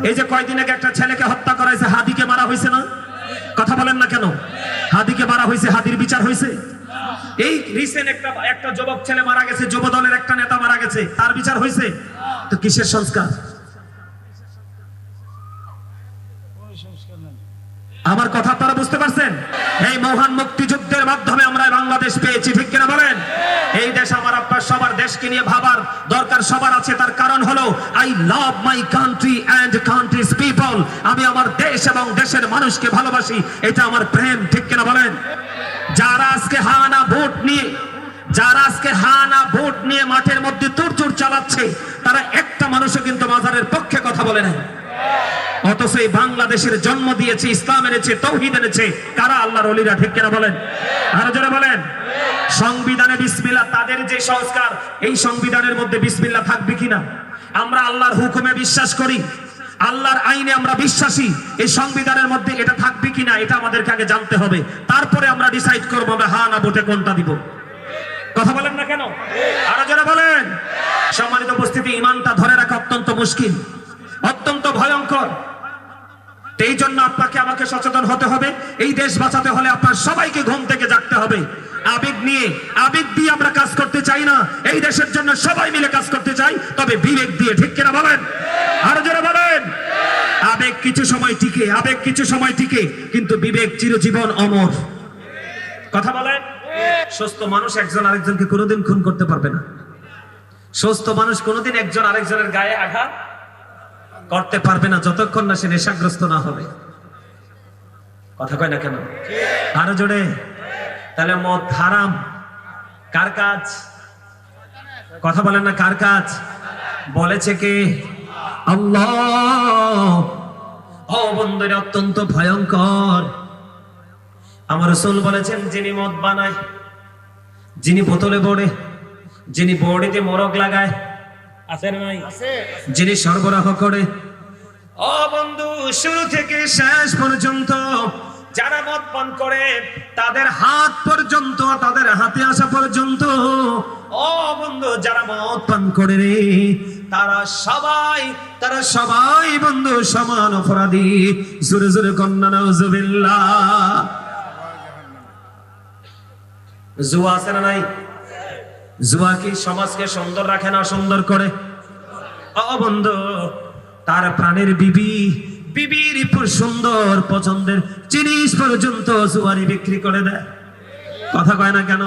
এই যে কয়দিন আগে একটা ছেলেকে হত্যা করা হয়েছে, হাদিকে মারা হয়েছে না? কথা বলেন না কেন? হাদিকে মারা হয়েছে, হাদির বিচার হয়েছে? এই রিসেন্ট একটা যুবক ছেলে মারা গেছে, যুব দলের একটা নেতা মারা গেছে, তার বিচার হয়েছে? তো কিসের সংস্কার? আমার কথা আপনারা বুঝতে পারছেন? এই মহান মুক্তিযুদ্ধের মাধ্যমে আমরা বাংলাদেশ পেয়েছি, ঠিক কিনা বলেন? এই দেশ আমার আপনার সবার, দেশকে নিয়ে ভাবার দরকার সবার আছে। তার কারণ হলো I love my country and countries people. আমি আমার দেশ এবং দেশের মানুষকে ভালোবাসি, এটা আমার প্রেম, ঠিক কিনা বলেন? যারা আজকে হানা ভোট নিয়ে মাঠের মধ্যে তোড়জোড় চালাচ্ছে, তারা একটা মানুষও কিন্তু মাজারের পক্ষে কথা বলে নাই। অথচ এই বাংলাদেশের জন্ম দিয়েছে, ইসলাম এনেছে, তৌহিদ এনেছে কারা? আল্লাহর ওলিরা, ঠিক কিনা বলেন? আরো জোরে বলেন। সংবিধানে বিসমিল্লাহ, তাদের যে সংস্কার, এই সংবিধানের মধ্যে বিসমিল্লাহ থাকবে কিনা? আমরা আল্লাহর হুকুমে বিশ্বাস করি, আল্লাহর আইনে আমরা বিশ্বাসী, এই সংবিধানের মধ্যে এটা থাকবে কিনা এটা আমাদেরকে আগে জানতে হবে। তারপরে আমরা ডিসাইড করবো আমরা হ্যাঁ না ভোটে কোনটা দিব। কথা বলেন না কেন? আরো জোরে বলেন। সম্মানিত উপস্থিতি, ঈমানটা ধরে রাখা অত্যন্ত মুশকিল, অত্যন্ত ভয়ঙ্কর। এই জন্য আপনাকে আমাকে সচেতন হতে হবে। এই দেশ বাঁচাতে হলে আপনার সবাইকে ঘুম থেকে জাগতে হবে। আবেগ দিয়ে আমরা কাজ করতে চাই না, এই দেশের জন্য সবাই মিলে কাজ করতে চাই, তবে বিবেক দিয়ে, ঠিক কিনা বলেন? আরো জোরে বলেন। আবেগ কিছু সময় টিকে, কিন্তু বিবেক চিরজীবন অমর। কথা বলেন। সুস্থ মানুষ একজন আরেকজনকে কোনোদিন খুন করতে পারবে না। সুস্থ মানুষ কোনোদিন একজন আরেকজনের গায়ে আঘাত করতে পারবে না, যতক্ষণ না সে নেশাগ্রস্ত না হবে। কথা কয় না কেন? আরো জোরে। তাহলে মদ হারাম, কার কাজ? কথা বলেন না, কার কাজ? বলেছে কে? আল্লাহ। ও বন্ধুরা, অত্যন্ত ভয়ঙ্কর। আমার রাসূল বলেছেন, যিনি মদ বানায়, যিনি বোতলে বড়ে, যিনি বড়িতে মোরগ লাগায়, আছে না নাই? যিনি সরবরাহ করে, ও বন্ধু, শুরু থেকে শেষ পর্যন্ত যারা মদ পান করে, তাদের হাত পর্যন্ত, তাদের হাতে আসা পর্যন্ত, ও বন্ধু, যারা মদ পান করে রে, তারা সবাই বন্ধু সমান অপরাধী। জোরে জোরে কন্যা নাউজুবিল্লাহ। জুয়া আছে না নাই? জুয়া কি সমাজকে সুন্দর রাখে না সুন্দর করে? ও বন্ধু, তার প্রাণের বিবির সুন্দর পছন্দের জিনিস পর্যন্ত জুয়ারি বিক্রি করে দেয়। কথা কয় না কেন?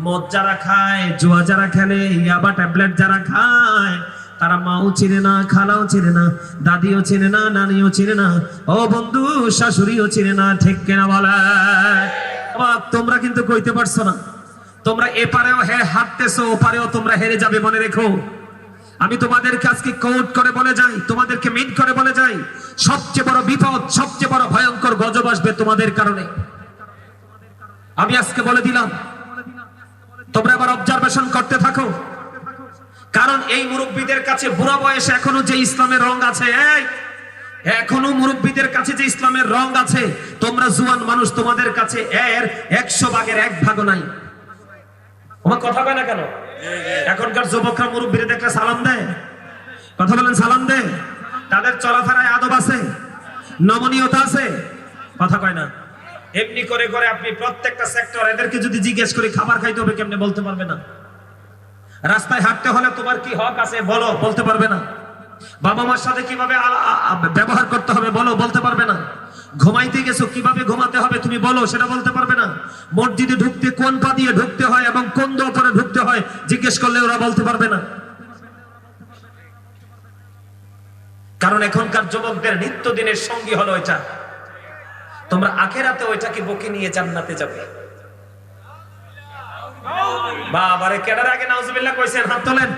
মদ যারা খায়, জুয়া যারা খেলে, ইয়াবা ট্যাবলেট যারা খায়, তারা মাও চিনে না, খালাও চিনে না, দাদিও চিনে না, নানিও চিনে না, ও বন্ধু শাশুড়িও চিনে না, ঠিক কিনা বলে? তোমরা কিন্তু কইতে পারছো না, তোমরা এপারেও হাঁটতেছো, ওপারেও তোমরা হেরে যাবে, মনে রেখো। আমি তোমাদেরকে আজকে কোট করে বলে যাই, তোমাদেরকে মিট করে বলে যাই, সবচেয়ে বড় বিপদ, সবচেয়ে বড় ভয়ঙ্কর গজব আসবে তোমাদের কারণে। আমি আজকে বলে দিলাম, তোমরা আবার অবজারভেশন করতে থাকো। কারণ এই মুরব্বীদের কাছে বুড়া বয়সে এখনো যে ইসলামের রং আছে, এখনো মুরব্বীদের কাছে যে ইসলামের রং আছে, তোমরা জুয়ান মানুষ, তোমাদের কাছে এর 100 ভাগের 1 ভাগও নাই। আমার কথা কয় না কেন? এখনকার যুবকরা মুরব্বীরা দেখলে সালাম দেয়। কথা বলেন, সালাম দেয়। তাদের চলাফেরায় আদব আছে, নমনীয়তা আছে। কথা কয় না। এমনি করে করে আপনি প্রত্যেকটা সেক্টর, এদেরকে যদি জিজ্ঞেস করি খাবার খাইতে হবে কেমনে, বলতে পারবে না। রাস্তায় হাঁটতে হলে তোমার কি হক আছে বলো, বলতে পারবে না। বাবা মার সাথে কিভাবে ব্যবহার করতে হবে বলো, বলতে পারবে না। ঘুমাইতে গেছো, কিভাবে ঘুমাতে হবে তুমি বলো, সেটা বলতে পারবে না। মসজিদে ঢুকতে কোন পা দিয়ে ঢুকতে হয় এবং কোন দোপরে ঢুকতে হয় জিজ্ঞেস করলে ওরা বলতে পারবে না। কারণ এখনকার যুবকদের নিত্যদিনের সঙ্গী হলো এটা। তোমরা আখেরাতে ওইটাকে বুকে নিয়ে জান্নাতে যাবে। বাবারে, কেডার আগে নাউজুবিল্লাহ কইছেন? হাত তোলেন।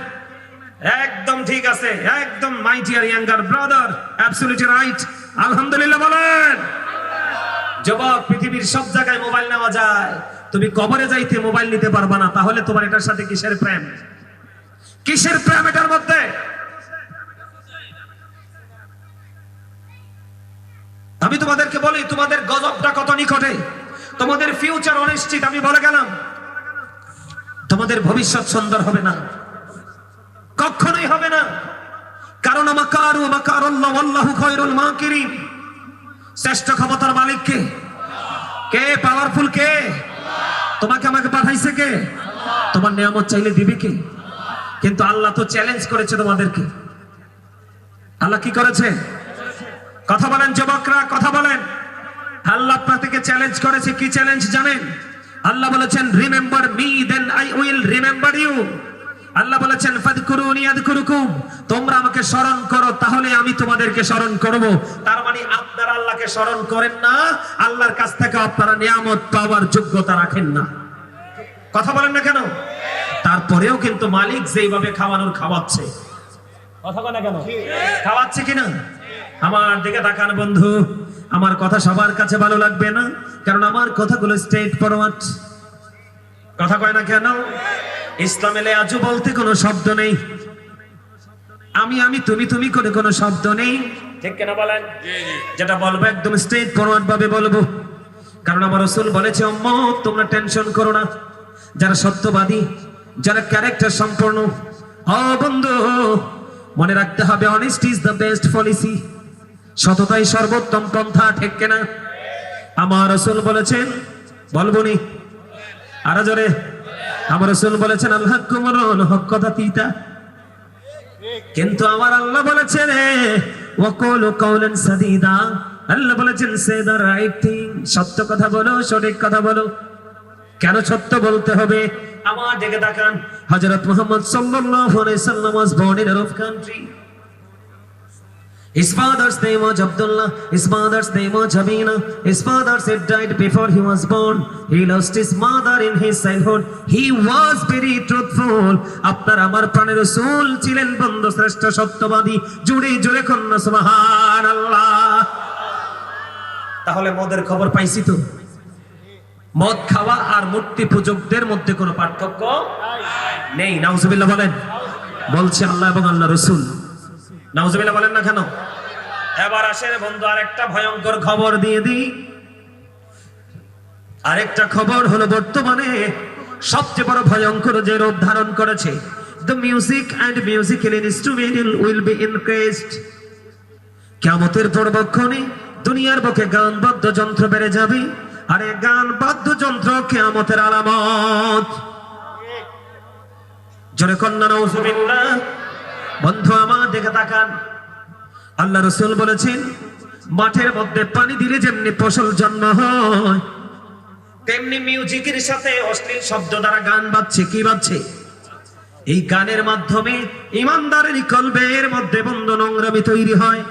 একদম ঠিক আছে, একদম my dear younger brother, absolutely right. আলহামদুলিল্লাহ বলেন। যুবক, পৃথিবীর সব জায়গায় মোবাইল নেওয়া যায়, তুমি কবরে যাইতে মোবাইল নিতে পারবা না। তাহলে তোমার এটার সাথে কিসের প্রেম? কিসের প্রেম এটার মধ্যে? আমি তোমাদেরকে বলি, তোমাদের গজবটা কত নিকটে, তোমাদের ফিউচার অনিশ্চিত। আমি বলে গেলাম, তোমাদের ভবিষ্যৎ সুন্দর হবে না, কখনোই হবে না। কারণ ইয়ামাকারুনা মাকারু মাকারাল্লাহু ওয়াল্লাহু খায়রুল মাকিরিন। শ্রেষ্ঠ ক্ষমতার মালিক কে? কে পাওয়ারফুল কে? তোমাকে আমাকে পাঠাইছে কে? তোমার নিয়ামত চাইলে দিবে কে? কিন্তু আল্লাহ তো চ্যালেঞ্জ করেছে তোমাদেরকে। আল্লাহ কি করেছে? কথা বলেন যুবকরা, কথা বলেন। আল্লাহ আপনাদেরকে চ্যালেঞ্জ করেছে। কি চ্যালেঞ্জ জানেন? আল্লাহ বলেছেন remember me then I will remember you. আল্লাহ বলেছেন ফাযকুরুনি আযকুরুকুম, তোমরা আমাকে স্মরণ করো তাহলে আমি তোমাদেরকে স্মরণ করব। তার মানে আপনারা আল্লাহকে স্মরণ করেন না, আল্লাহর কাছ থেকে আপনারা নিয়ামত পাওয়ার যোগ্যতা রাখেন না। কথা বলেন না কেন? তারপরেও কিন্তু মালিক যেইভাবে খাওয়ানোর খাওয়াচ্ছে, কথা বলে না কেন? খাওয়াচ্ছে কিনা? আমার দিকে তাকান বন্ধু। আমার কথা সবার কাছে ভালো লাগবে না, কারণ আমার কথাগুলো স্ট্রেট ফরওয়ার্ড। কথা কয় না কেন? ইসলামে লেয়াজু বলতে কোনো শব্দ নেই, আমি আমি তুমি তুমি করে কোনো শব্দ নেই, ঠিক কিনা বলেন? যেটা বলবো একদম স্ট্রেট ফরওয়ার্ড ভাবে বলবো, কারণ আমার রাসূল বলেছে উম্মত তোমরা টেনশন করো না। যারা সত্যবাদী, যারা ক্যারেক্টার সম্পন্ন, ও বন্ধু মনে রাখতে হবে honesty is the best policy. সততাই সর্বোত্তম পন্থা, ঠিক কিনা? আমার রাসূল বলেছেন, বলবনি আরো জোরে, আমার রাসূল বলেছেন আল হাক্কু মুরুন, হক কথা তিতা। কিন্তু আমার আল্লাহ বলেছেন ওয়া কুলু কাওলান সাদীদা, আল্লাহ বলেছেন সে দ্য রাইট থিং, সত্য কথা বলো, সঠিক কথা বলো। কেন সত্য বলতে হবে? আমার দিকে তাকান। হযরত মুহাম্মদ সাল্লাল্লাহু আলাইহি সাল্লাম was born in Arab country. His father's name was Abdullah, his mother's name was Amina. His father had died before he was born. He lost his mother in his childhood. He was very truthful. আপনার আমার প্রাণের রাসূল ছিলেন বন্ধু শ্রেষ্ঠ সত্যবাদী। জোরে জোরে কন্যা সুবহানাল্লাহ। তাহলে মদের খবর পাইছি তো? মদ খাওয়া আর মূর্তি পূজকদের মধ্যে কোনো পার্থক্য নেই। নাউজুবিল্লাহ বলেন। বলছে আল্লাহ এবং আল্লাহ রাসূল। নাউজুবিল্লাহ বলেন না কেন? এবার আসেন বন্ধু আরেকটা ভয়ঙ্কর খবর দিয়ে দিই। আরেকটা খবর হলো বর্তমানে সবচেয়ে বড় ভয়ঙ্কর যে রূপ ধারণ করেছে, the music and musical instrumental will be increased. কিয়ামতের পূর্বক্ষণে দুনিয়ার বুকে গান বাদ্যযন্ত্র বেড়ে যাবে, আর এই গান বাদ্যযন্ত্র কিয়ামতের আলামত। জোরে কন্যা নাউজুবিল্লাহ। বন্ধু আমার দিকে তাকান। আল্লাহ রাসূল বলেছেন মাঠের মধ্যে পানি দিলে যেমনি ফসল জন্ম হয়, তেমনি মিউজিকের সাথে অশ্লীল শব্দ দ্বারা গান বাজছে। কি বাজছে? এই গানের মাধ্যমে ইমানদারের কলবের মধ্যে বন্ধু নোংরামি তৈরি হয়।